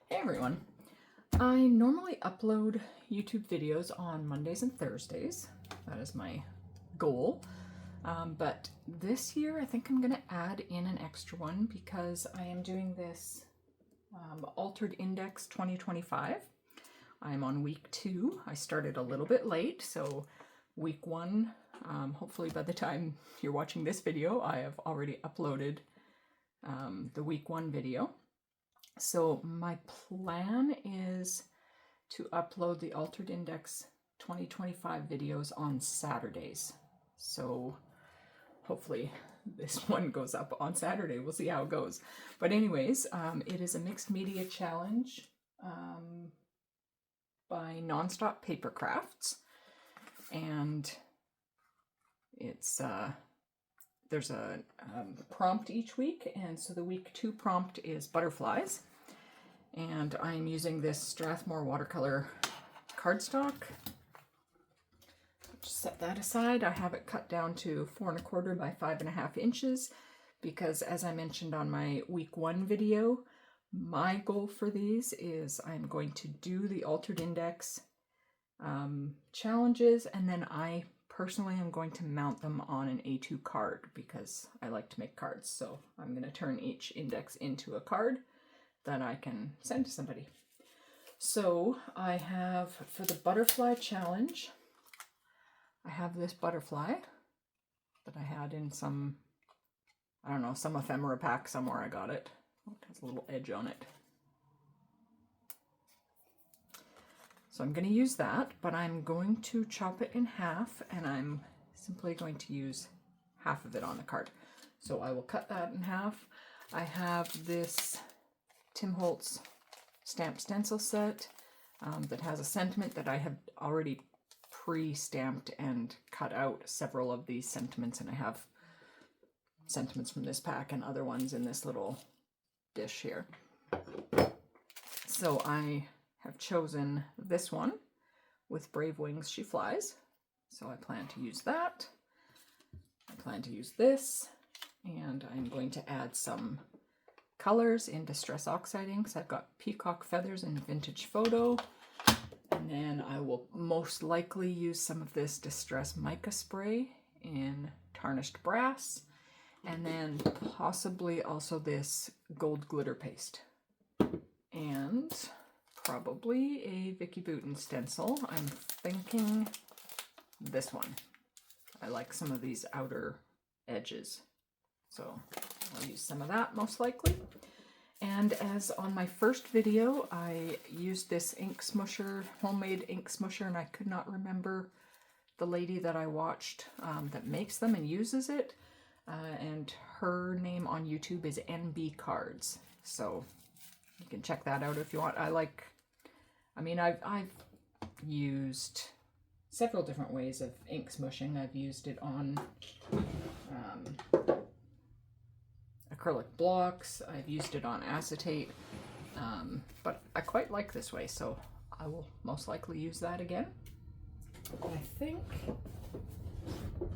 Hey everyone. I normally upload YouTube videos on Mondays and Thursdays. That is my goal. But this year I think I'm going to add in an extra one because I am doing this Altered Index 2025. I'm on week 2. I started a little bit late, so week 1, hopefully by the time you're watching this video, I have already uploaded the week 1 video. So my plan is to upload the Altered Index 2025 videos on Saturdays. So hopefully this one goes up on Saturday. We'll see how it goes. But anyways, it is a mixed media challenge by Nonstop Paper Crafts. And it's there's a prompt each week, and so the week 2 prompt is butterflies, and I'm using this Strathmore watercolor cardstock. Just set that aside. I have it cut down to 4 1/4 by 5.5 inches because, as I mentioned on my week 1 video, my goal for these is I'm going to do the Altered Index challenges, and then I personally am going to mount them on an A2 card because I like to make cards. So I'm going to turn each index into a card that I can send to somebody. So I have, for the butterfly challenge, I have this butterfly that I had in some, I don't know, some ephemera pack somewhere I got it. Oh, it has a little edge on it. So I'm going to use that, but I'm going to chop it in half, and I'm simply going to use half of it on the card. So I will cut that in half. I have this Tim Holtz stamp stencil set that has a sentiment that I have already pre-stamped and cut out several of these sentiments, and I have sentiments from this pack and other ones in this little dish here. So I have chosen this one with Brave Wings She Flies. So I plan to use that. I plan to use this, and I'm going to add some colors in Distress Oxiding. So I've got Peacock Feathers in Vintage Photo, and then I will most likely use some of this Distress Mica Spray in Tarnished Brass, and then possibly also this Gold Glitter Paste. And probably a Vicki Boutin stencil. I'm thinking this one. I like some of these outer edges, so I'll use some of that most likely. And as on my first video, I used this ink smusher, homemade ink smusher, and I could not remember the lady that I watched that makes them and uses it, and her name on YouTube is NB Cards, so you can check that out if you want. I've used several different ways of ink smushing. I've used it on acrylic blocks. I've used it on acetate, but I quite like this way, so I will most likely use that again. And I think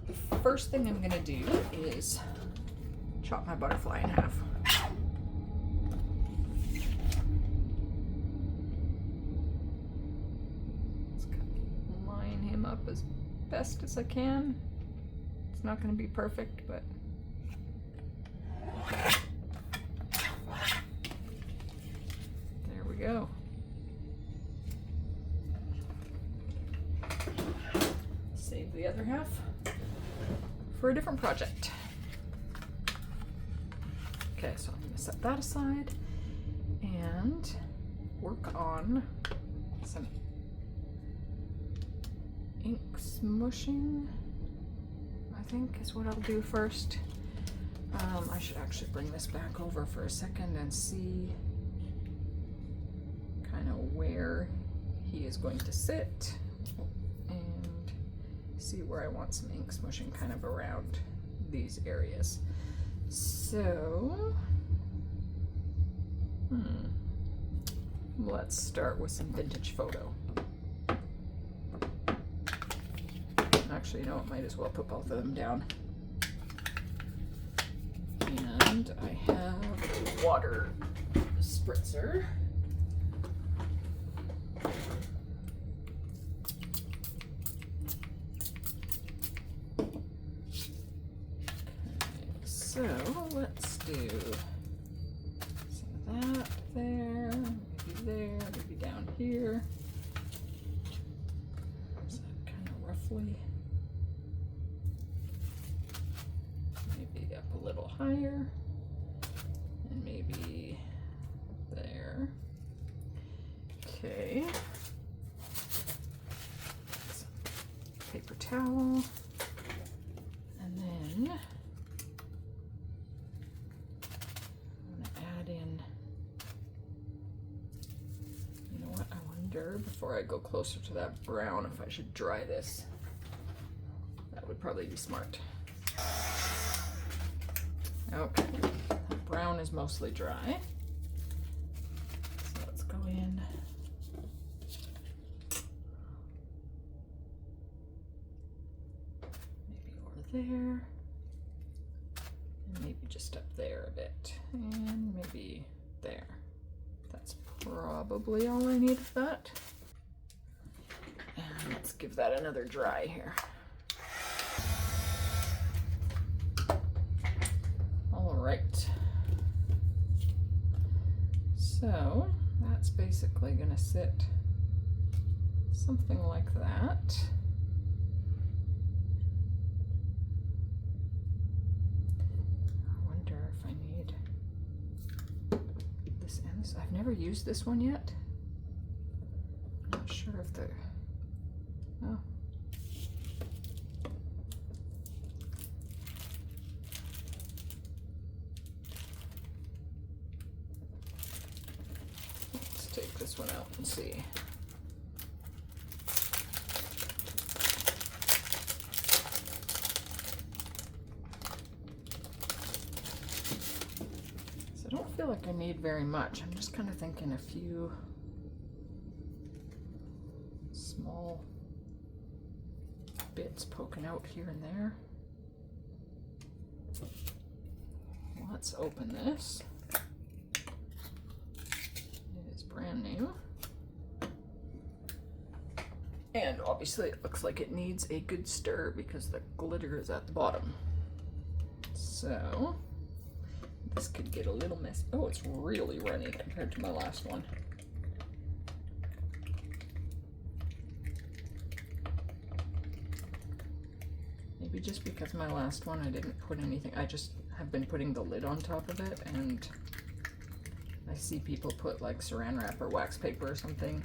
the first thing I'm going to do is chop my butterfly in half. Up as best as I can. It's not going to be perfect, but there we go. Save the other half for a different project. Okay, so I'm going to set that aside and work on some ink smushing, I think is what I'll do first. I should actually bring this back over for a second and see kind of where he is going to sit and see where I want some ink smushing kind of around these areas. So, let's start with some Vintage Photo. Actually, you know what, might as well put both of them down. And I have a water spritzer. So let's do some of that there, maybe down here. Is that kind of roughly? Maybe up a little higher, and maybe there. Okay. Some paper towel, and then before I go closer to that brown, if I should dry this. That would probably be smart. Okay, that brown is mostly dry. So let's go in. Maybe over there. And maybe just up there a bit. And maybe there. That's probably all I need of that. And let's give that another dry here. All right. So that's basically gonna sit something like that. I wonder if I need this and this. I've never used this one yet. I'm not sure if they're... Oh. Let's take this one out and see. So I don't feel like I need very much. I'm just kind of thinking a few small bits poking out here and there. Let's open this. It is brand new. And obviously it looks like it needs a good stir because the glitter is at the bottom. So this could get a little messy. Oh, it's really runny compared to my last one. Maybe just because my last one I didn't put anything, I just have been putting the lid on top of it, and I see people put like saran wrap or wax paper or something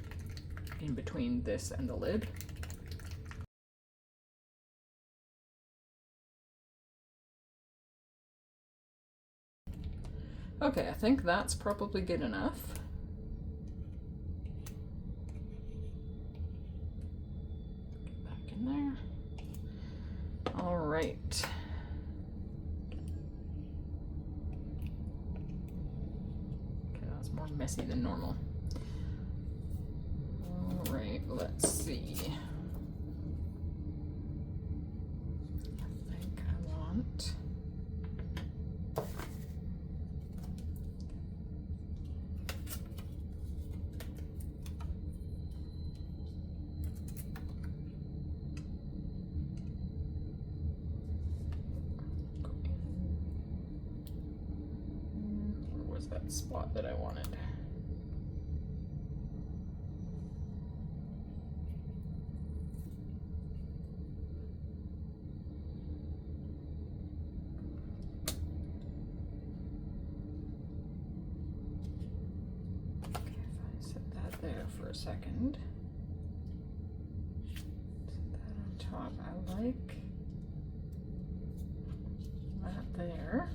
in between this and the lid. Okay, I think that's probably good enough. Get back in there. All right. Okay, that's more messy than normal. All right, let's see. I think I want... that spot that I wanted. Okay, if I set that there for a second, set that on top. I like that there.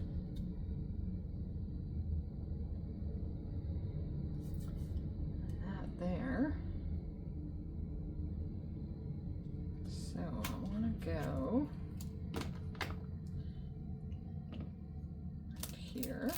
There. So I want to go right here.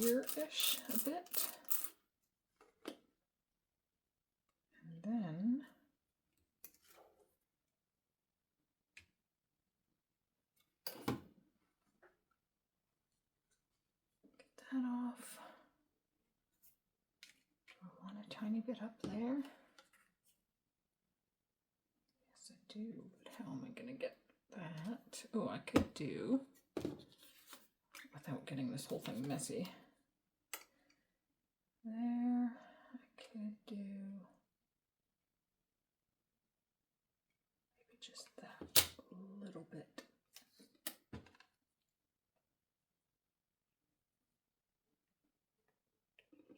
here-ish a bit. And then get that off. Do I want a tiny bit up there? Yes, I do, but how am I going to get that? Oh, I could do, without getting this whole thing messy. There, I could do maybe just that a little bit.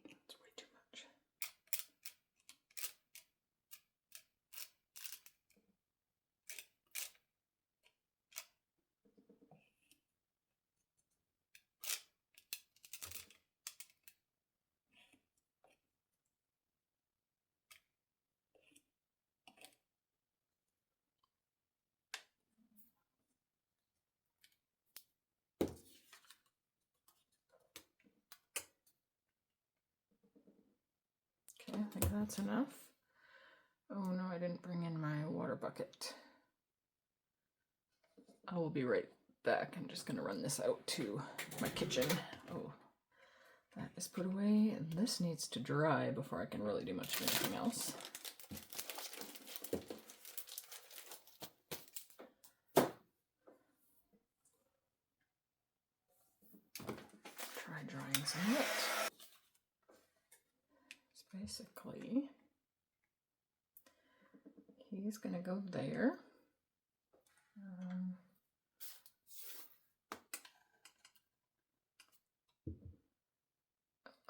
That's way too much. Okay, I think that's enough. Oh no, I didn't bring in my water bucket. I will be right back. I'm just going to run this out to my kitchen. Oh, that is put away. And this needs to dry before I can really do much of anything else. Try drying some of it. So basically, he's going to go there.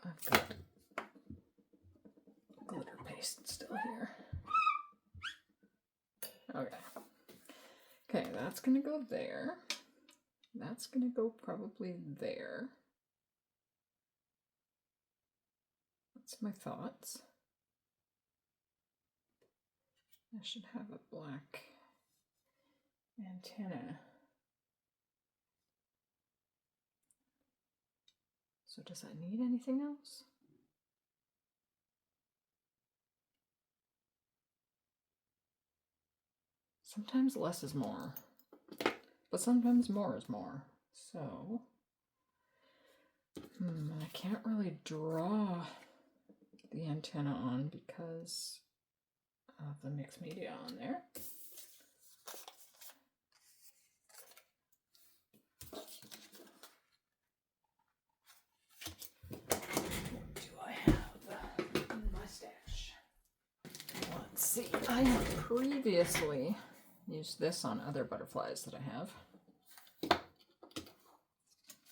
I've got glitter paste still here. Okay. Okay, that's going to go there. That's going to go probably there. That's my thoughts. I should have a black antenna. So does that need anything else? Sometimes less is more, but sometimes more is more. So, I can't really draw the antenna on because of the mixed media on there. See, I have previously used this on other butterflies that I have.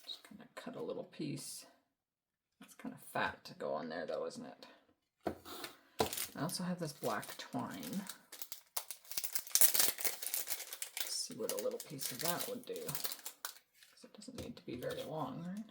Just kind of cut a little piece. It's kind of fat to go on there though, isn't it? I also have this black twine. Let's see what a little piece of that would do. Because it doesn't need to be very long, right?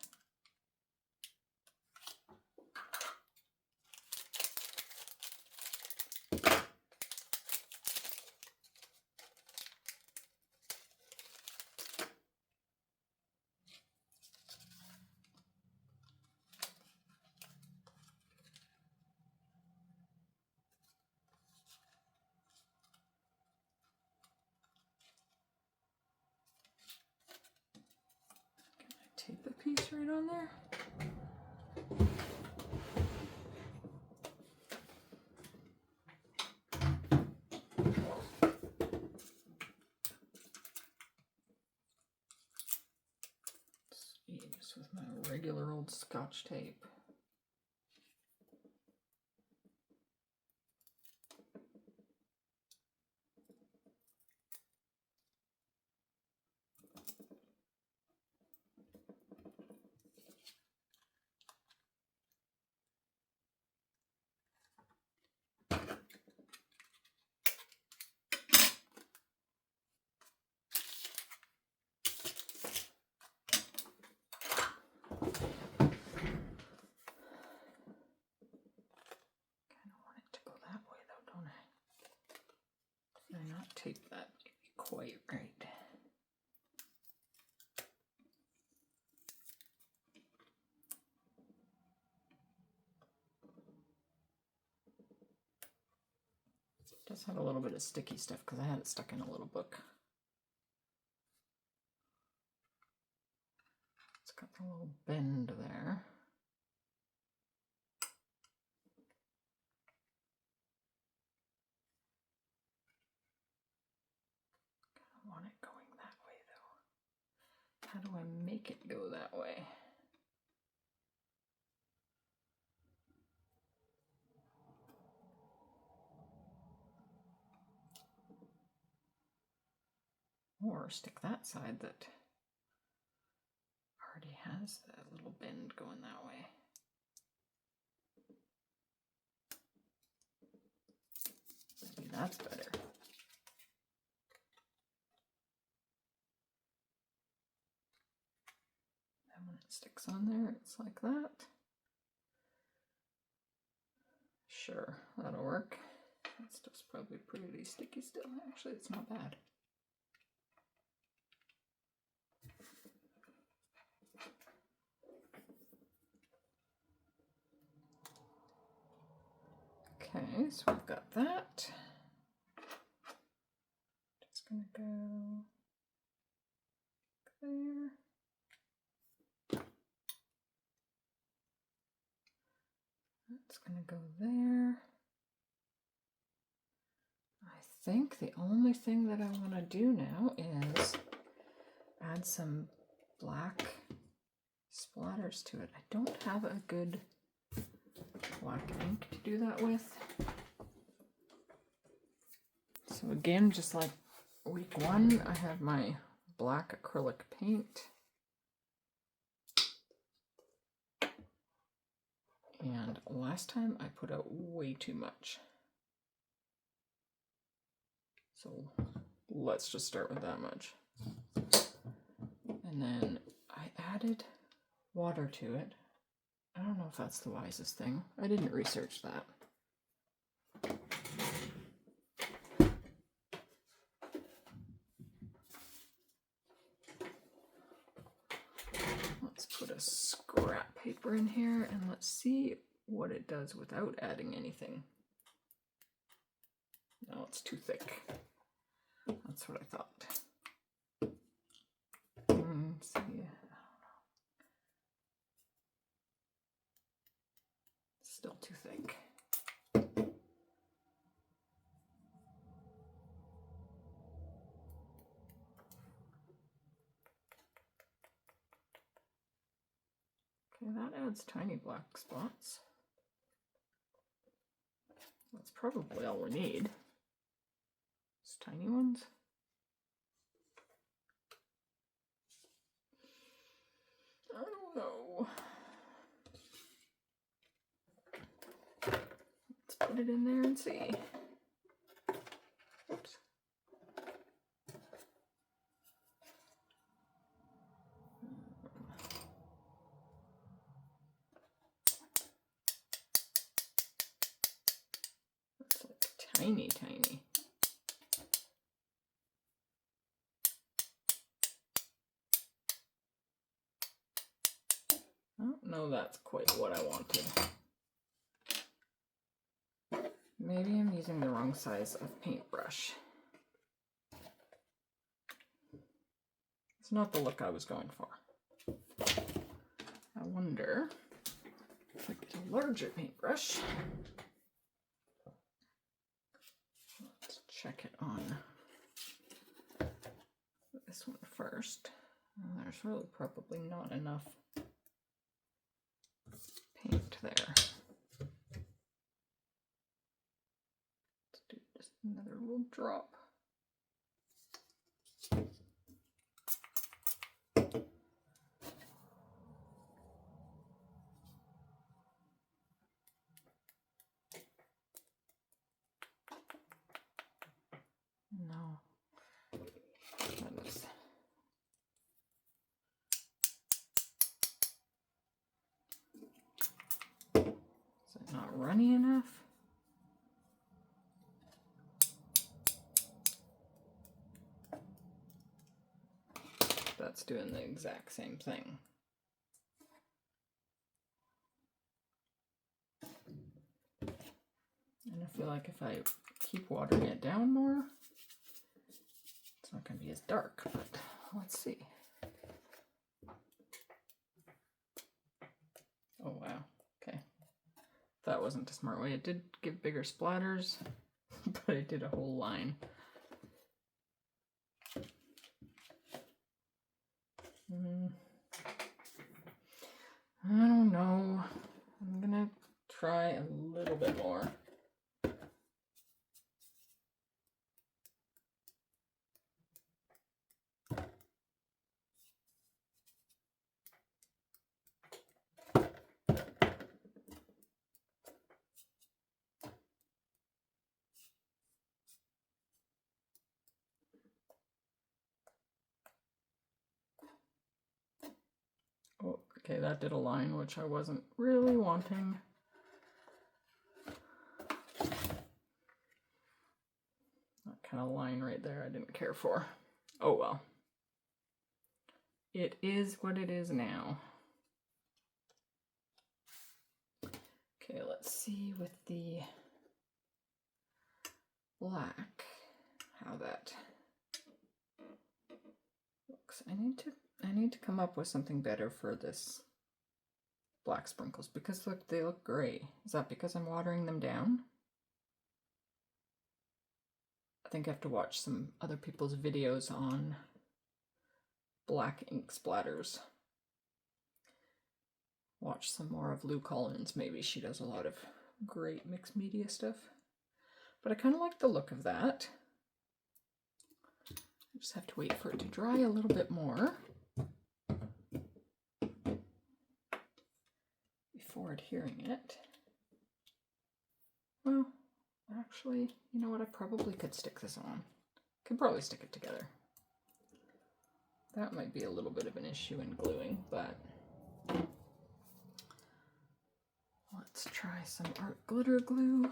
Tape a piece right on there. Just with my regular old Scotch tape. Does have a little bit of sticky stuff because I had it stuck in a little book. It's got the little bend there. I want it going that way though. How do I make it go that way? Or stick that side that already has that little bend going that way. Maybe that's better. And when it sticks on there, it's like that. Sure, that'll work. That stuff's probably pretty sticky still. Actually, it's not bad. Okay, so we've got that. Just gonna go there. That's gonna go there. I think the only thing that I want to do now is add some black splatters to it. I don't have a good black ink to do that with. So again, just like week one, I have my black acrylic paint. And last time I put out way too much. So let's just start with that much. And then I added water to it. I don't know if that's the wisest thing. I didn't research that. Let's put a scrap paper in here and let's see what it does without adding anything. No, it's too thick. That's what I thought. See, I don't know. Still too thick. Okay, that adds tiny black spots. That's probably all we need. Just tiny ones. I don't know. Let's put it in there and see. Oops. That's like tiny, tiny. Oh, no, that's quite what I wanted. Maybe I'm using the wrong size of paintbrush. It's not the look I was going for. I wonder if I get a larger paintbrush. Let's check it on this one first. There's really probably not enough paint there. Let's do just another little drop. No. That is... Is it not runny enough? That's doing the exact same thing. And I feel like if I keep watering it down more, it's not going to be as dark, but let's see. Oh, wow. Okay. That wasn't a smart way. It did give bigger splatters, but I did a whole line. I don't know. I'm gonna try a little bit more. Oh, okay, that did a line which I wasn't really wanting. That kind of line right there I didn't care for. Oh well. It is what it is now. Okay, let's see with the black how that looks. I need to come up with something better for this black sprinkles because look, they look gray. Is that because I'm watering them down? I think I have to watch some other people's videos on black ink splatters. Watch some more of Lou Collins. Maybe she does a lot of great mixed media stuff. But I kind of like the look of that. I just have to wait for it to dry a little bit more before adhering it. Well, actually, you know what? I probably could stick this on. Could probably stick it together. That might be a little bit of an issue in gluing, but let's try some art glitter glue.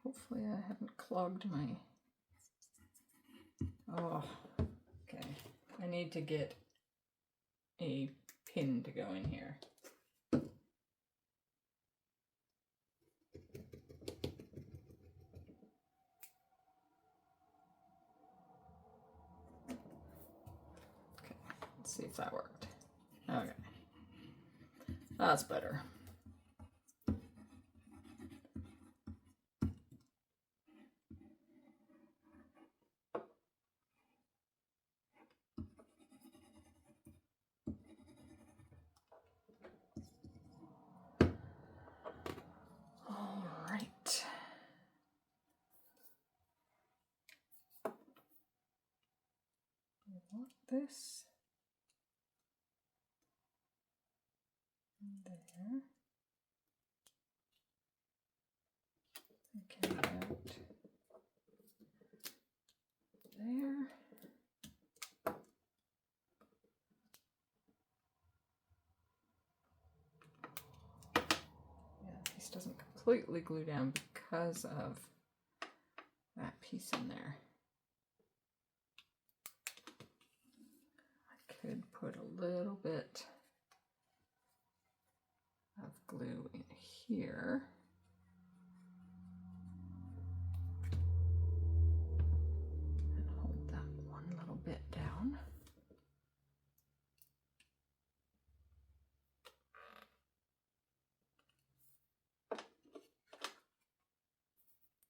Hopefully I haven't clogged my... Oh, okay. I need to get a pin to go in here. Okay, let's see if that worked. Okay. That's better. All right. I want this there. Okay, out there. Yeah, the piece doesn't completely glue down because of that piece in there. I could put a little bit of glue in here. And hold that one little bit down.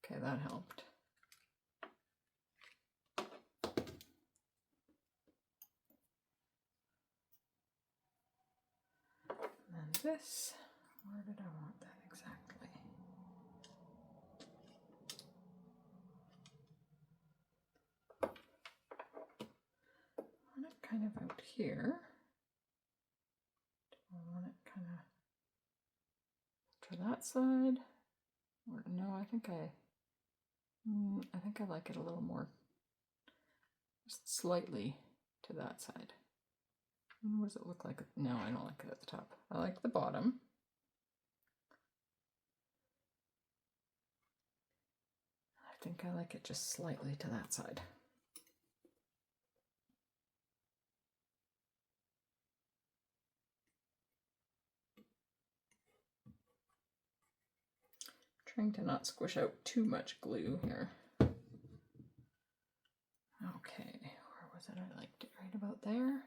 Okay, that helped. And this, where did I want that exactly? I want it kind of out here. Do I want it kind of to that side? Or no, I think I like it a little more, just slightly to that side. What does it look like? No, I don't like it at the top. I like the bottom. I think I like it just slightly to that side. Trying to not squish out too much glue here. Okay, where was it? I liked it right about there.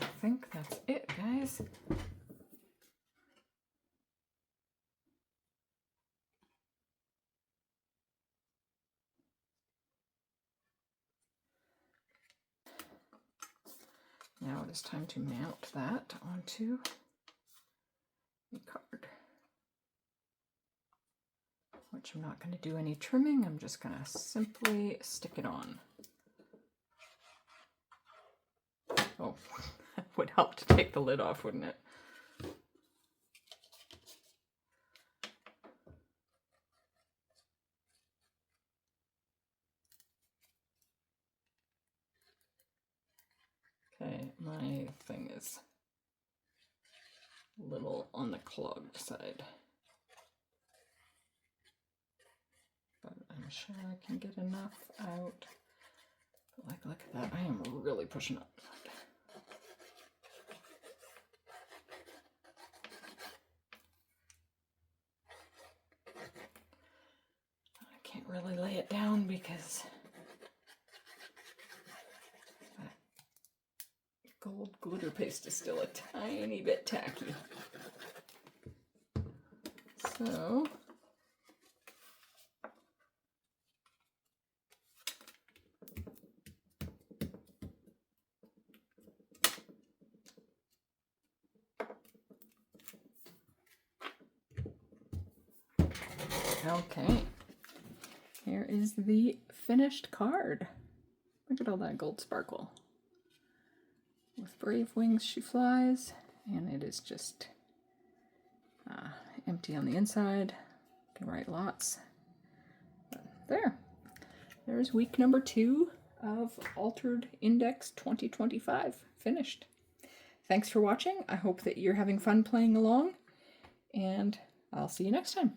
I think that's it, guys. Now it is time to mount that onto the card, which I'm not going to do any trimming. I'm just going to simply stick it on. Oh, that would help to take the lid off, wouldn't it? Okay, my thing is a little on the clogged side, but I'm sure I can get enough out. But like, look at that, I am really pushing up. I can't really lay it down because gold glitter paste is still a tiny bit tacky. So okay, here is the finished card. Look at all that gold sparkle. With brave wings she flies, and it is just empty on the inside. You can write lots. But there's week number 2 of Altered Index 2025 finished. Thanks for watching. I hope that you're having fun playing along, and I'll see you next time.